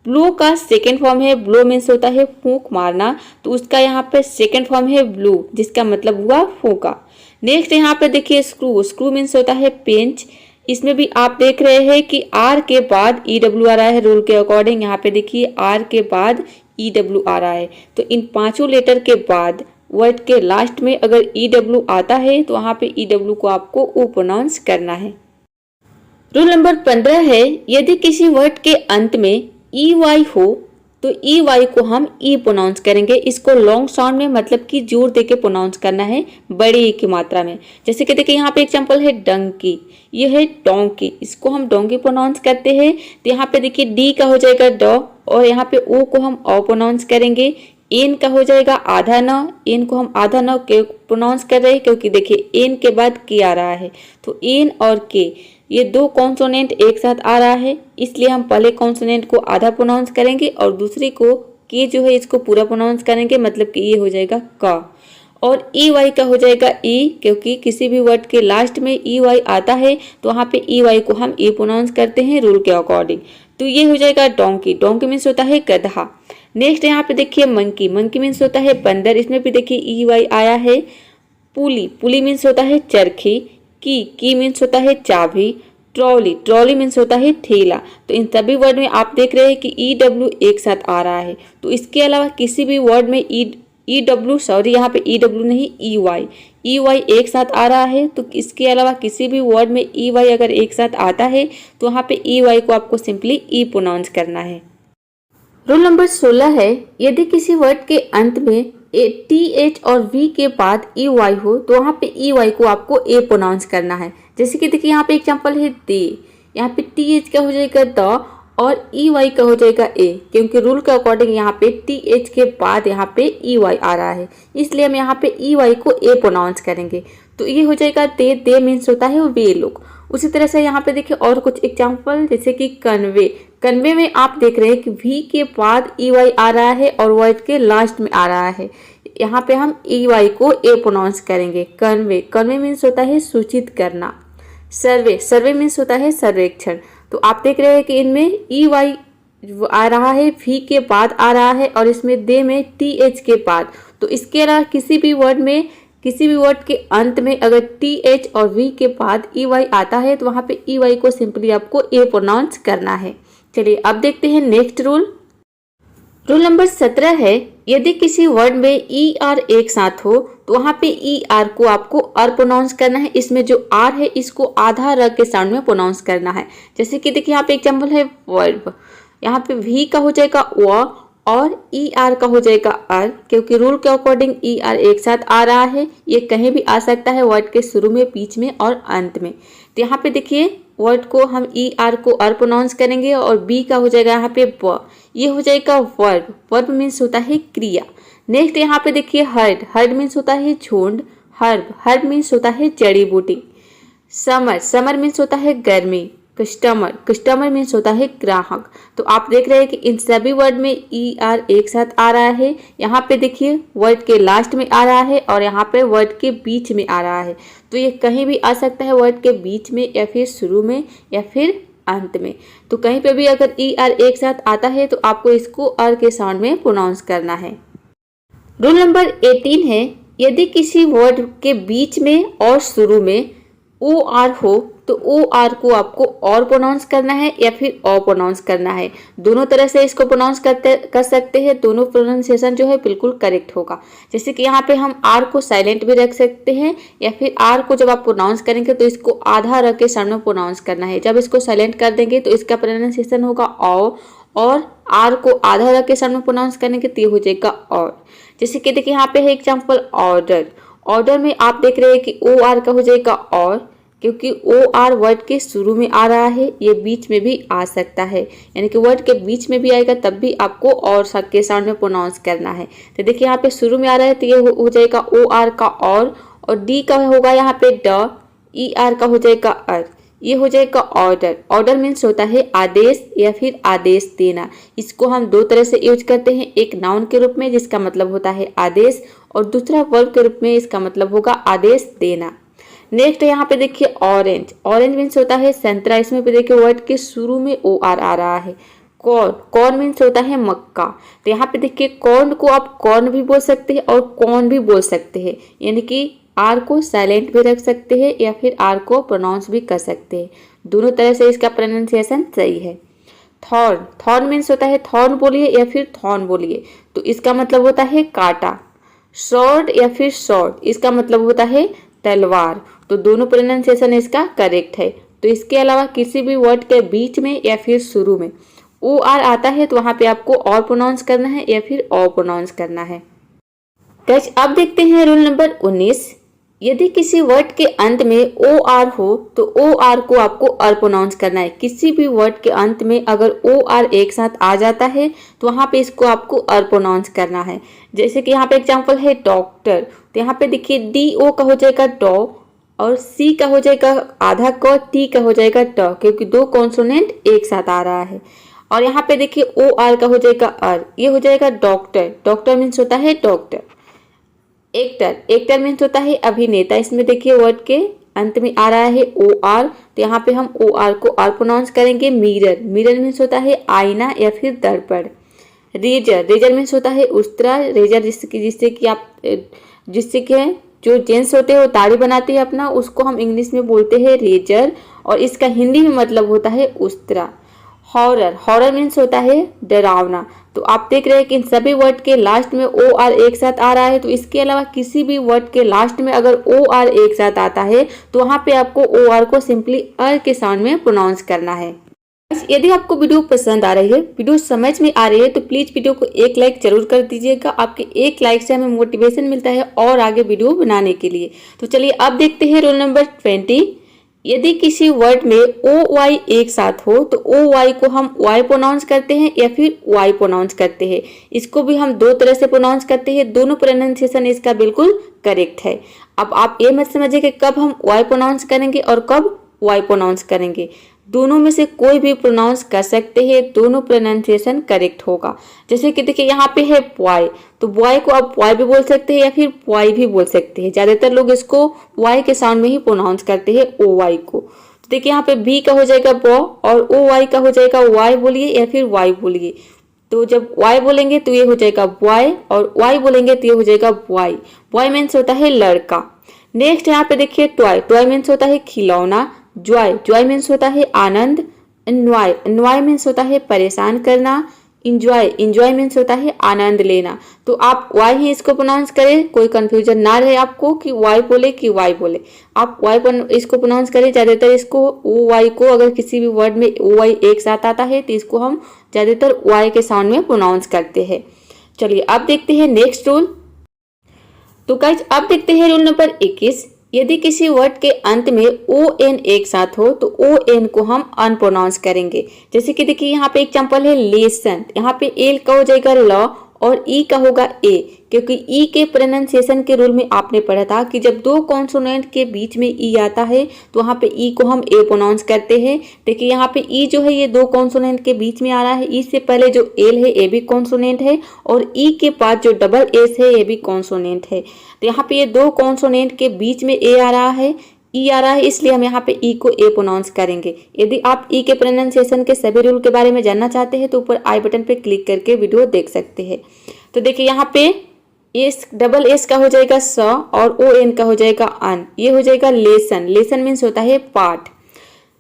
ब्लो का सेकेंड फॉर्म है। ब्लो मीन्स होता है फूंक मारना, तो उसका यहाँ पे सेकेंड फॉर्म है ब्लू जिसका मतलब हुआ फूका। नेक्स्ट यहाँ पे देखिए स्क्रू मीन्स होता है पेंच। इसमें भी आप देख रहे हैं कि आर के बाद EW आ रहा है रूल के अकॉर्डिंग। यहाँ पे देखिए आर के बाद EW आ रहा है। तो इन 5 लेटर के बाद वर्ड के लास्ट में अगर EW आता है तो वहाँ पे EW को आपको ओ प्रोनाउंस करना है। रूल नंबर 15 है, यदि किसी वर्ड के अंत में EY हो तो EY को हम ई प्रोनाउंस करेंगे। इसको लॉन्ग साउंड में मतलब कि जोर देके प्रोनाउंस करना है बड़ी ई की मात्रा में। जैसे कि देखिए यहाँ पे एग्जांपल है डंकी, ये है डोंकी, इसको हम डोंकी प्रोनाउंस करते हैं। तो यहाँ पे देखिए डी का हो जाएगा ड और यहाँ पे ओ को हम ओ प्रोनाउंस करेंगे। एन का हो जाएगा आधा न, एन को हम आधा न के प्रोनाउंस कर रहे हैं क्योंकि देखिए एन के बाद के आ रहा है। तो एन और के ये 2 कॉन्सोनेंट एक साथ आ रहा है, इसलिए हम पहले कॉन्सोनेंट को आधा प्रोनाउंस करेंगे और दूसरे को के जो है इसको पूरा प्रोनाउंस करेंगे, मतलब कि ये हो जाएगा का। और EY का हो जाएगा ई, क्योंकि किसी भी वर्ड के लास्ट में EY आता है तो वहाँ पे EY को हम ई प्रोनाउंस करते हैं रूल के अकॉर्डिंग। तो ये हो जाएगा डोंकी मीन्स होता है गधा। नेक्स्ट यहाँ पे देखिए मंकी मीन्स होता है बंदर, इसमें भी देखिए EY आया है। पुली मीन्स होता है चरखी। की मीन्स होता है चाबी। ट्रॉली मीन्स होता है ठेला। तो इन सभी वर्ड में आप देख रहे हैं कि EW एक साथ आ रहा है। तो इसके अलावा किसी भी वर्ड में यहाँ पे EW नहीं EY एक साथ आ रहा है। तो इसके अलावा किसी भी वर्ड में EY अगर एक साथ आता है तो वहाँ पे EY को आपको सिंपली ई प्रोनाउंस करना है। रूल नंबर 16 है, यदि किसी वर्ड के अंत में TH और V के बाद EY हो तो वहाँ पे EY को आपको ए प्रोनाउंस करना है। जैसे कि देखिए यहाँ पे एग्जांपल है दे, यहाँ पे TH का हो जाएगा द और EY का हो जाएगा ए, क्योंकि रूल के अकॉर्डिंग यहाँ पे TH के बाद यहाँ पे EY आ रहा है, इसलिए हम यहाँ पे EY को ए प्रोनाउंस करेंगे। तो ये हो जाएगा दे मीन्स होता है वे लोग। उसी तरह से यहाँ पे देखिए और कुछ एग्जांपल, जैसे कि कन्वे में आप देख रहे हैं कि V के बाद EY आ रहा है और वर्ड के लास्ट में आ रहा है। यहाँ पे हम EY को ए प्रोनाउंस करेंगे। कन्वे मीन्स होता है सूचित करना। सर्वे मीन्स होता है सर्वेक्षण। तो आप देख रहे हैं कि इनमें EY आ रहा है, V के बाद आ रहा है और इसमें दे में TH के बाद। तो इसके अलावा किसी भी वर्ड के अंत में अगर TH और V के बाद EY आता है तो वहाँ पे EY को सिंपली आपको ए प्रोनाउंस करना है। चलिए अब देखते हैं नेक्स्ट रूल नंबर 17 है, यदि किसी वर्ड में ER एक साथ हो तो वहाँ पे ER को आपको अर प्रोनाउंस करना है। इसमें जो R है इसको आधा र के साउंड में प्रोनाउंस करना है। जैसे कि देखिए यहाँ पे एग्जांपल है वर्ब, यहाँ पे V का हो जाएगा व और ER का हो जाएगा अर, क्योंकि रूल के अकॉर्डिंग ER एक साथ आ रहा है। ये कहीं भी आ सकता है वर्ड के शुरू में, बीच में और अंत में। तो यहाँ पे देखिए वर्ड को हम ER को अर प्रोनाउंस करेंगे और B का हो जाएगा यहाँ पे ब, ये हो जाएगा वर्ब मीन्स होता है क्रिया। नेक्स्ट यहाँ पे देखिए हर्ड मीन्स होता है झुंड। हर्ब मीन्स होता है जड़ी बूटी। समर मीन्स होता है गर्मी। कस्टमर, कस्टमर मीन्स होता है ग्राहक। तो आप देख रहे हैं कि इन सभी वर्ड में ER एक साथ आ रहा है। यहाँ पे देखिए वर्ड के लास्ट में आ रहा है और यहाँ पे वर्ड के बीच में आ रहा है। तो ये कहीं भी आ सकता है, वर्ड के बीच में या फिर शुरू में या फिर अंत में। तो कहीं पे भी अगर ER एक साथ आता है तो आपको इसको R के साउंड में प्रोनाउंस करना है। रूल नंबर 18 है, यदि किसी वर्ड के बीच में और शुरू में OR हो तो OR को आपको और प्रोनाउंस करना है या फिर और प्रोनाउंस करना है। दोनों तरह से इसको प्रोनाउंस कर सकते हैं, दोनों प्रोनाउंसिएशन जो है बिल्कुल करेक्ट होगा। जैसे कि यहाँ पे हम R को साइलेंट भी रख सकते हैं या फिर R को जब आप प्रोनाउंस करेंगे तो इसको आधा रख के सामने प्रोनाउंस करना है। जब इसको साइलेंट कर देंगे तो इसका प्रोनाउंसिएशन होगा और R को आधा रख के सामने प्रोनाउंस करेंगे तो ये हो जाएगा और। जैसे कि देखिए यहाँ पे है एग्जाम्पल ऑर्डर। ऑर्डर में आप देख रहे हैं कि OR का हो जाएगा और, क्योंकि OR वर्ड के शुरू में आ रहा है, ये बीच में भी आ सकता है, यानी कि वर्ड के बीच में भी आएगा तब भी आपको और के साउंड में प्रोनाउंस करना है। तो देखिए यहाँ पे शुरू में आ रहा है तो ये हो जाएगा OR का और D का होगा यहाँ पे ड, ER का हो जाएगा अर, ये हो जाएगा ऑर्डर। ऑर्डर मीन्स होता है आदेश या फिर आदेश देना। इसको हम दो तरह से यूज करते हैं, एक नाउन के रूप में जिसका मतलब होता है आदेश और दूसरा वर्ब के रूप में इसका मतलब होगा आदेश देना। नेक्स्ट यहाँ पे देखिए ऑरेंज। ऑरेंज मीन्स होता है संतरा। इसमें पे देखिए वर्ड के शुरू में OR आ रहा है। कॉर्न, कॉर्न मीन्स होता है मक्का। तो यहाँ पे देखिए कॉर्न को आप कॉर्न भी बोल सकते हैं और कॉर्न भी बोल सकते हैं, यानी कि R को साइलेंट भी रख सकते हैं या फिर R को प्रोनाउंस भी कर सकते हैं। दोनों तरह से इसका प्रोनाउंसिएशन सही है। थॉर्न, थॉर्न मीन्स होता है थॉर्न बोलिए या फिर थॉर्न बोलिए, तो इसका मतलब होता है कांटा। स्वॉर्ड या फिर स्वॉर्ड, इसका मतलब होता है तलवार। तो दोनों प्रोनाउंसिएशन इसका करेक्ट है। तो इसके अलावा किसी भी वर्ड के बीच में या फिर शुरू में OR आता है तो वहाँ पे आपको और प्रोनाउंस करना है या फिर और प्रोनाउंस करना है। गाइस अब देखते हैं रूल नंबर 19। यदि किसी वर्ड के अंत में OR हो तो OR को आपको अर प्रोनाउंस करना है। किसी भी वर्ड के अंत में अगर OR एक साथ आ जाता है तो वहाँ पे इसको आपको अर प्रोनाउंस करना है। जैसे कि यहाँ पे एग्जांपल है डॉक्टर, तो यहाँ पे देखिए DO का हो जाएगा डॉ और C का हो जाएगा आधा क, T का हो जाएगा ट, क्योंकि दो कॉन्सोनेंट एक साथ आ रहा है। और यहाँ पे देखिए OR का हो जाएगा अर, ये हो जाएगा डॉक्टर। डॉक्टर मीन्स होता है डॉक्टर। एक्टर, एक्टर मीन्स होता है अभिनेता। इसमें देखिए वर्ड के अंत में आ रहा है OR, तो यहाँ पे हम OR को R प्रोनाउंस करेंगे। मिरर, मिरर मीन्स होता है आईना या फिर दर्पण। रेजर, रेजर मीन्स होता है उस्तरा। रेजर जिससे कि जो जेंट्स होते हैं वो दाढ़ी बनाते हैं अपना, उसको हम इंग्लिश में बोलते हैं रेजर और इसका हिंदी में मतलब होता है उस्तरा। हॉरर, हॉरर मीन्स होता है डरावना। तो आप देख रहे हैं कि इन सभी वर्ड के लास्ट में OR एक साथ आ रहा है। तो इसके अलावा किसी भी वर्ड के लास्ट में अगर OR एक साथ आता है तो वहाँ पे आपको OR को सिंपली अर के साउंड में प्रोनाउंस करना है। यदि आपको वीडियो पसंद आ रही है, वीडियो समझ में आ रही है, तो प्लीज वीडियो को एक लाइक जरूर कर दीजिएगा। आपके एक लाइक से हमें मोटिवेशन मिलता है और आगे वीडियो बनाने के लिए। तो चलिए अब देखते हैं रूल नंबर 20। यदि किसी वर्ड में OY एक साथ हो तो OY को हम Y प्रोनाउंस करते हैं या फिर Y प्रोनाउंस करते हैं। इसको भी हम दो तरह से प्रोनाउंस करते हैं, दोनों प्रोनाउंसिएशन इसका बिल्कुल करेक्ट है। अब आप ये मत समझिए कि कब हम Y प्रोनाउंस करेंगे और कब Y प्रोनाउंस करेंगे। दोनों में से कोई भी प्रोनाउंस कर सकते हैं, दोनों प्रोनाउंसिएशन करेक्ट होगा। जैसे कि देखिए यहाँ पे है बॉय, तो बॉय को आप बॉय भी बोल सकते हैं या फिर बॉय भी बोल सकते हैं। ज्यादातर लोग इसको Y के साउंड में ही प्रोनाउंस करते हैं OY को। तो देखिए यहाँ पे B का हो जाएगा बॉ और OY का हो जाएगा Y बोलिए या फिर Y बोलिए। तो जब Y बोलेंगे तो ये हो जाएगा बॉय और Y बोलेंगे तो ये हो जाएगा बॉय। बॉय मीन्स होता है लड़का। नेक्स्ट यहाँ पे देखिए टॉय, टॉय मीन्स होता है खिलौना। जॉय, जॉय मीन्स होता है आनंद। एन्जॉय, एन्जॉय मीन्स होता है परेशान करना। इंजॉय, इंजॉय मीन्स होता है आनंद लेना। तो आप Y ही इसको प्रोनाउंस करें, कोई कंफ्यूजन ना रहे आपको कि Y बोले कि Y बोले। आप Y इसको प्रोनाउंस करें। ज्यादातर इसको OY को अगर किसी भी वर्ड में OY एक साथ आता है तो इसको हम ज्यादातर Y के साउंड में प्रोनाउंस करते हैं। चलिए अब देखते हैं नेक्स्ट रूल। तो गाइस अब देखते हैं रूल नंबर 21। यदि किसी वर्ड के अंत में ON एक साथ हो तो ON को हम अनप्रोनाउंस करेंगे। जैसे कि देखिए यहाँ पे एग्जांपल है लेसन, यहाँ पे एल का हो जाएगा ल और ई का होगा ए, क्योंकि ई के प्रोनाउंसिएशन के रूल में आपने पढ़ा था कि जब दो कॉन्सोनेंट के बीच में ई आता है तो वहाँ पे ई को हम ए प्रोनाउंस करते हैं। देखिए यहाँ पे ई जो है ये दो कॉन्सोनेंट के बीच में आ रहा है, ई से पहले जो एल है ये भी कॉन्सोनेंट है और ई के बाद जो डबल एस है ये भी कॉन्सोनेंट है। तो यहाँ पे ये दो कॉन्सोनेंट के बीच में ए आ रहा है, ई आ रहा है, इसलिए हम यहाँ पे ई को ए प्रोनाउंस करेंगे। यदि आप ई के प्रोनाउंसिएशन के सभी रूल के बारे में जानना चाहते हैं तो ऊपर आई बटन पे क्लिक करके वीडियो देख सकते हैं। तो देखिए यहाँ पे एस डबल एस का हो जाएगा स और ओ एन का हो जाएगा अन, ये हो जाएगा लेसन। लेसन मीन्स होता है पार्ट।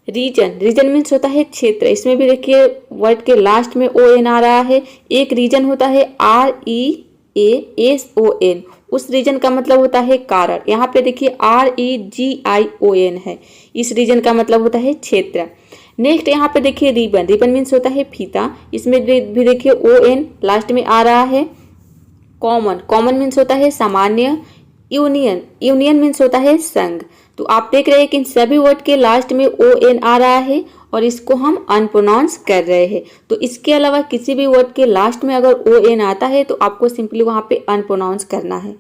रीजन, रीजन मीन्स होता है क्षेत्र। इसमें भी देखिए वर्ड के लास्ट में ओ एन आ रहा है। एक रीजन होता है REASON, उस रीजन का मतलब होता है कारण। यहाँ पे देखिए REGION है, इस रीजन का मतलब होता है क्षेत्र। नेक्स्ट यहाँ पे देखिए रिबन, रिबन मीन्स होता है फीता। इसमें भी देखिए ON लास्ट में आ रहा है। कॉमन, कॉमन मीन्स होता है सामान्य। यूनियन, यूनियन मीन्स होता है संघ। तो आप देख रहे हैं कि इन सभी वर्ड के लास्ट में ON आ रहा है और इसको हम अनप्रोनाउंस कर रहे हैं। तो इसके अलावा किसी भी वर्ड के लास्ट में अगर ON आता है तो आपको सिंपली वहाँ पे अनप्रोनाउंस करना है।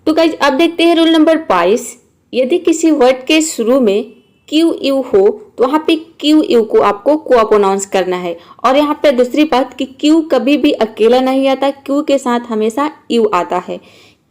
तो गाइज अब देखते हैं रूल नंबर 22। यदि किसी वर्ड के शुरू में QU हो तो वहाँ पे QU को आपको क्वा प्रोनाउंस करना है। और यहाँ पे दूसरी बात कि Q कभी भी अकेला नहीं आता, Q के साथ हमेशा U आता है।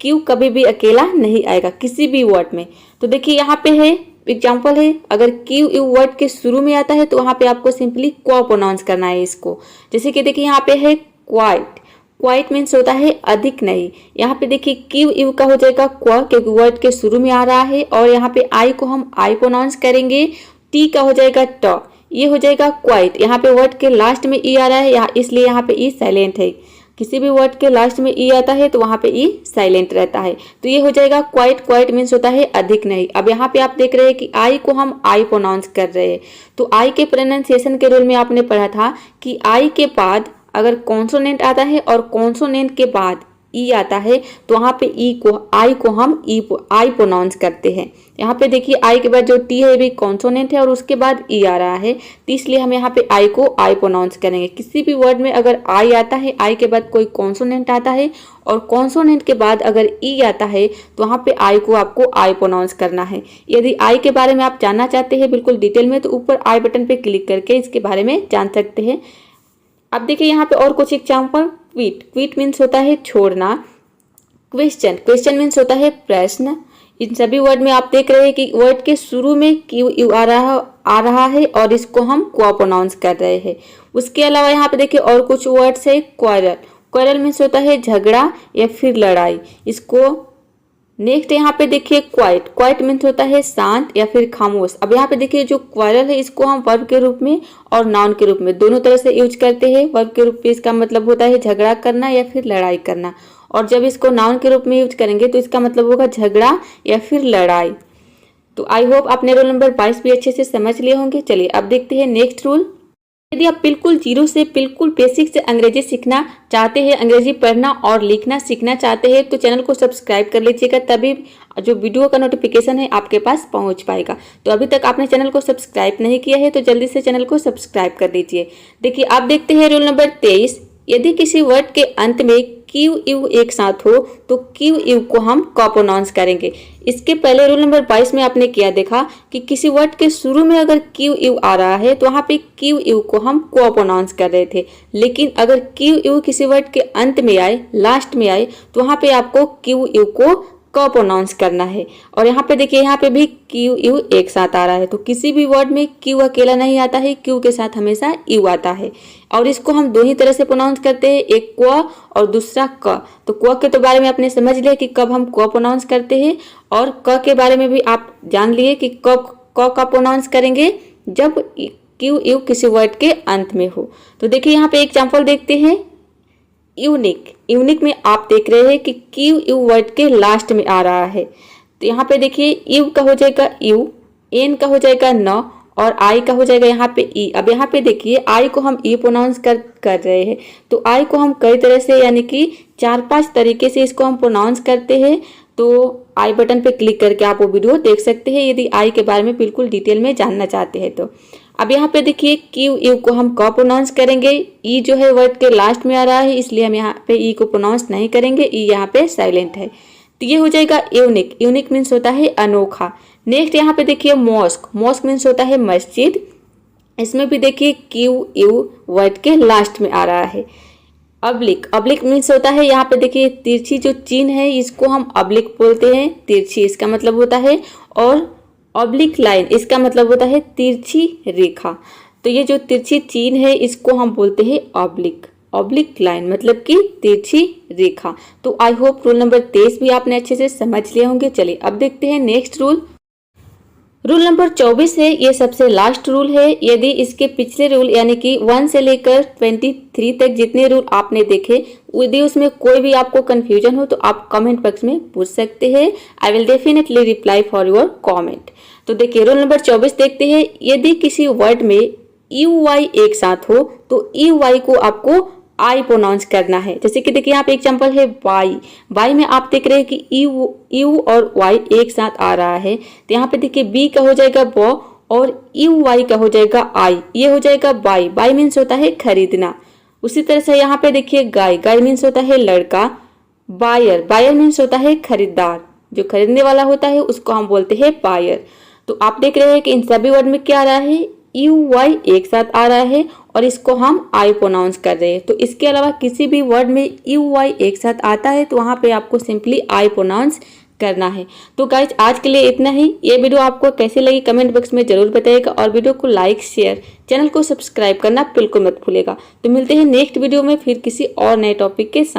Q कभी भी अकेला नहीं आएगा किसी भी वर्ड में। तो देखिए यहाँ पे है एग्जाम्पल है, अगर QU वर्ड के शुरू में आता है तो वहाँ पे आपको सिंपली क्वा प्रोनाउंस करना है इसको। जैसे कि देखिए यहाँ पे है क्वाइट, क्वाइट मीन्स होता है अधिक नहीं। यहाँ पे देखिए QU का हो जाएगा क्वा क्योंकि वर्ड के शुरू में आ रहा है और यहाँ पे आई को हम आई प्रोनाउंस करेंगे। टी का हो जाएगा ट, ये हो जाएगा क्वाइट। यहाँ पे वर्ड के लास्ट में ई आ रहा है इसलिए यहाँ पे ई साइलेंट है। किसी भी वर्ड के लास्ट में ई आता है तो वहाँ पे ई साइलेंट रहता है। तो ये हो जाएगा क्वाइट, क्वाइट मीन्स होता है अधिक नहीं। अब यहाँ पे आप देख रहे हैं कि आई को हम आई प्रोनाउंस कर रहे हैं। तो आई के प्रोनाउंसिएशन के रूल में आपने पढ़ा था कि आई के बाद अगर कॉन्सोनेंट आता है और कॉन्सोनेंट के बाद ई आता है तो वहाँ पे ई को आई को हम आई प्रोनाउंस करते हैं। यहाँ पे देखिए आई के बाद जो टी है भी कॉन्सोनेंट है और उसके बाद ई आ रहा है, तो इसलिए हम यहाँ पे आई को आई प्रोनाउंस करेंगे। किसी भी वर्ड में अगर आई आता है, आई के बाद कोई कॉन्सोनेंट आता है और कॉन्सोनेंट के बाद अगर ई आता है तो वहाँ पे आई को आपको आई प्रोनाउंस करना है। यदि आई के बारे में आप जानना चाहते हैं बिल्कुल डिटेल में तो ऊपर आई बटन पे क्लिक करके इसके बारे में जान सकते हैं। अब देखिए यहाँ पे और कुछ एग्जाम्पल। क्विट, क्विट मीन्स होता है छोड़ना। क्वेश्चन, क्वेश्चन मीन्स होता है प्रश्न। इन सभी वर्ड में आप देख रहे हैं कि वर्ड के शुरू में QU आ रहा है और इसको हम क्वा प्रोनाउंस कर रहे हैं। उसके अलावा यहाँ पे देखिए और कुछ वर्ड्स है। क्वारल, क्वारल मीन्स होता है झगड़ा या फिर लड़ाई, इसको। नेक्स्ट यहाँ पे देखिए क्वाइट, क्वाइट मीन्स होता है शांत या फिर खामोश। अब यहाँ पे देखिए जो क्वारल है इसको हम वर्ब के रूप में और नाउन के रूप में दोनों तरह से यूज करते हैं। वर्ब के रूप में इसका मतलब होता है झगड़ा करना या फिर लड़ाई करना, और जब इसको नाउन के रूप में यूज करेंगे तो इसका मतलब होगा झगड़ा या फिर लड़ाई। तो आई होप आपने रूल नंबर 22 भी अच्छे से समझ लिए होंगे। चलिए अब देखते हैं नेक्स्ट रूल। यदि आप बिल्कुल जीरो से बिल्कुल बेसिक से अंग्रेजी सीखना चाहते हैं, अंग्रेजी पढ़ना और लिखना सीखना चाहते हैं तो चैनल को सब्सक्राइब कर लीजिएगा, तभी जो वीडियो का नोटिफिकेशन है आपके पास पहुंच पाएगा। तो अभी तक आपने चैनल को सब्सक्राइब नहीं किया है तो जल्दी से चैनल को सब्सक्राइब कर लीजिए। देखिए आप देखते हैं रूल नंबर 23। यदि किसी वर्ड के अंत में QU एक साथ हो तो QU को हम क प्रोनाउंस करेंगे। इसके पहले रूल नंबर 22 में आपने क्या देखा कि किसी वर्ड के शुरू में अगर QU आ रहा है तो वहाँ पे QU को हम क्वा प्रोनाउंस कर रहे थे, लेकिन अगर QU किसी वर्ड के अंत में आए, लास्ट में आए, तो वहाँ पे आपको QU को क प्रोनाउंस करना है। और यहाँ पे देखिए यहाँ पे भी QU एक साथ आ रहा है, तो किसी भी वर्ड में Q अकेला नहीं आता है, Q के साथ हमेशा U आता है। और इसको हम दो ही तरह से प्रोनाउंस करते हैं, एक क्वा और दूसरा क। तो क्वा के तो बारे में आपने समझ लिया कि कब हम क्वा प्रोनाउंस करते हैं, और क के बारे में भी आप जान लिए कि कब क का प्रोनाउंस करेंगे जब QU किसी वर्ड के अंत में हो। तो देखिए यहाँ पे एग्जाम्पल देखते हैं। यूनिक, यूनिक में आप देख रहे हैं कि QU वर्ड के लास्ट में आ रहा है, तो यहाँ पे देखिए यू का हो जाएगा यू, एन का हो जाएगा न, और आई का हो जाएगा यहाँ पे ई। अब यहाँ पे देखिए आई को हम ई प्रोनाउंस कर रहे हैं, तो आई को हम कई तरह से यानी कि 4-5 तरीके से इसको हम प्रोनाउंस करते हैं। तो आई बटन पे क्लिक करके आप वो वीडियो देख सकते हैं यदि आई के बारे में बिल्कुल डिटेल में जानना चाहते हैं तो। अब यहाँ पे देखिए क्यू यू को हम क प्रोनाउंस करेंगे। ई जो है वर्ड के लास्ट में आ रहा है, इसलिए हम यहाँ पे ई को प्रोनाउंस नहीं करेंगे, ई यहाँ पे साइलेंट है। तो ये हो जाएगा यूनिक। यूनिक मीन्स होता है अनोखा। नेक्स्ट यहाँ पे देखिए मॉस्क। मॉस्क मीन्स होता है मस्जिद। इसमें भी देखिए क्यू यू वर्ड के लास्ट में आ रहा है। अब्लिक। अब्लिक मीन्स होता है यहाँ पे देखिए तिरछी जो चिन्ह है इसको हम अब्लिक बोलते हैं। तिरछी इसका मतलब होता है, और ऑब्लिक लाइन इसका मतलब होता है तिरछी रेखा। तो ये जो तिरछी चिन्ह है इसको हम बोलते हैं ऑब्लिक। ऑब्लिक लाइन मतलब कि तिरछी रेखा। तो आई होप रूल नंबर 23 भी आपने अच्छे से समझ लिए होंगे। चलिए अब देखते हैं नेक्स्ट रूल। रूल नंबर 24 है, ये सबसे लास्ट रूल है। यदि इसके पिछले रूल यानी कि 1 से लेकर 23 तक जितने रूल आपने देखे, यदि उसमें कोई भी आपको कंफ्यूजन हो तो आप कमेंट बॉक्स में पूछ सकते हैं। I will definitely reply for your comment. तो देखिए रूल नंबर 24 देखते हैं। यदि किसी वर्ड में यू वाई एक साथ हो तो यू वाई को आपको आई प्रोनाउंस करना है। जैसे कि देखिए यहाँ पे एग्जांपल है वाई। वाई में आप देख रहे हैं कि यू और वाई एक साथ आ रहा है। तो यहाँ पे देखिए बी का हो जाएगा ब और यू वाई का हो जाएगा आई, ये हो जाएगा बाई। बाई मीन्स होता है खरीदना। उसी तरह से यहाँ पे देखिए गाय। गाय मीन्स होता है लड़का। बायर। बायर मीन्स होता है खरीदार, जो खरीदने वाला होता है उसको हम बोलते हैं बायर। तो आप देख रहे हैं कि इन सभी वर्ड में क्या आ रहा है, यू वाई एक साथ आ रहा है और इसको हम आई प्रोनाउंस कर रहे हैं। तो इसके अलावा किसी भी वर्ड में यू वाई एक साथ आता है तो वहाँ पे आपको सिंपली आई प्रोनाउंस करना है। तो गाइज आज के लिए इतना ही। ये वीडियो आपको कैसी लगी कमेंट बॉक्स में जरूर बताइएगा, और वीडियो को लाइक शेयर चैनल को सब्सक्राइब करना बिल्कुल मत भूलिएगा। तो मिलते हैं नेक्स्ट वीडियो में फिर किसी और नए टॉपिक के साथ।